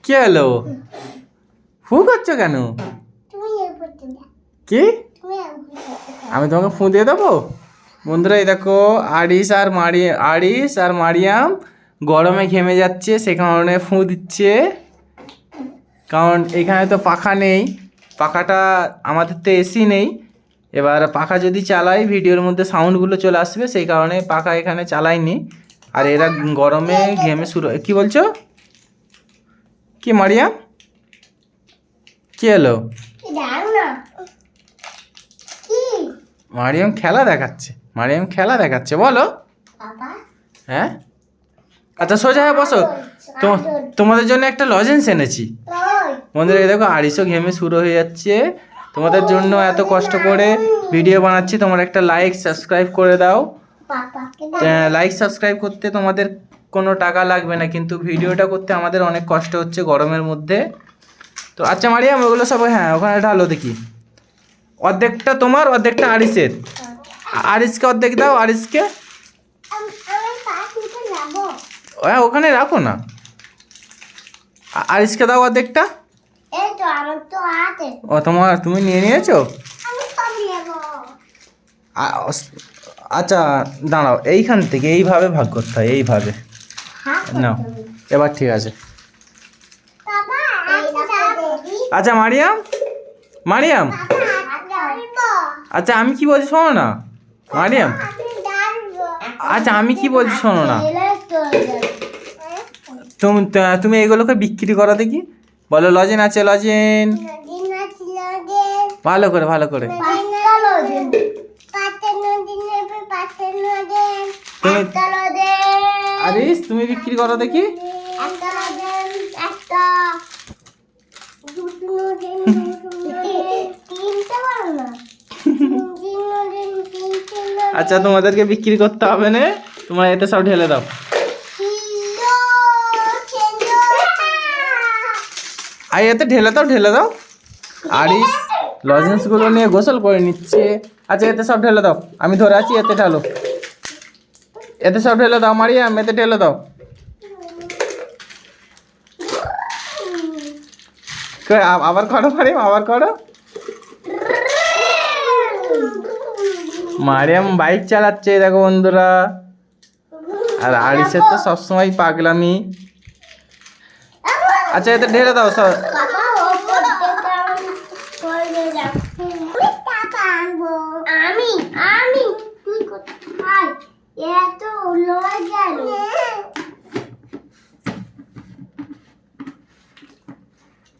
কি হলো? ফু করছো কেন? কি আমি তোমাকে ফু দিয়ে দেবো? বন্ধুরা এই দেখো, আরিস আর মারিয়াম গরমে ঘেমে যাচ্ছে, সে কারণে ফু দিচ্ছে। কারণ এখানে তো পাখা নেই, পাখাটা আমাদের তো এসি নেই। এবার পাখা যদি চালাই ভিডিওর মধ্যে সাউন্ডগুলো চলে আসবে, সেই কারণে পাখা এখানে চালাইনি। আর এরা গরমে ঘেমে শুরু। কি বলছো? কি মারিয়াম, কি হলো? মারিয়াম খেলা দেখাচ্ছে, বলো। হ্যাঁ, আচ্ছা সোজা হয়ে বসো। তোমাদের জন্য একটা লজেন্স এনেছি। বন্ধুরা দেখো, আরিসও ঘেমে শুরু হয়ে যাচ্ছে। তোমাদের জন্য এত কষ্ট করে ভিডিও বানাচ্ছি, তোমরা একটা লাইক সাবস্ক্রাইব করে দাও। লাইক সাবস্ক্রাইব করতে তোমাদের কোনো টাকা লাগবে না, কিন্তু ভিডিওটা করতে আমাদের অনেক কষ্ট হচ্ছে গরমের মধ্যে। তো আচ্ছা মারিয়াম, ওগুলো সব হ্যাঁ ওখানে ঢালো দেখি। অর্ধেকটা তোমার, অর্ধেকটা আরিসের। আরিসকে অর্ধেক দাও, আরিসকে। হ্যাঁ ওখানে রাখো না, আরিসকে দাও অর্ধেকটা। ও তুমি নিয়ে নিয়েছো? আচ্ছা দাঁড়াও, এইখান থেকে এইভাবে ভাগ করতে হয়, এইভাবে নাও। এবার ঠিক আছে। আচ্ছা মারিয়াম, আচ্ছা আমি কি বলছি শোনো না মারিয়াম। আচ্ছা আমি কি বলছি শোনো না, তুমি এগুলোকে বিক্রি করো দেখি। বলো লজেন আছে, লজেন। ভালো করে আরিস তুমি বিক্রি করো দেখি। আচ্ছা তোমাদেরকে বিক্রি করতে হবে না, তোমরা এতে সব ঢেলে দাও। আর এতে ঢেলে দাও। আরিস লজেন্স গুলো নিয়ে গোসল করে নিচ্ছে। আচ্ছা এতে সব ঢেলে দাও, আমি ধরে আছি, এতে ঢালো। এতে সব ঢেলে দাও মারিয়াম, এতে ঢেলে দাও। আবার করো মারিয়াম, আবার করো। মারিয়াম বাইক চালাচ্ছে দেখো বন্ধুরা। আর আরিসের তো সবসময় পাগলামি। আচ্ছা এতে ঢেলে দাও সব।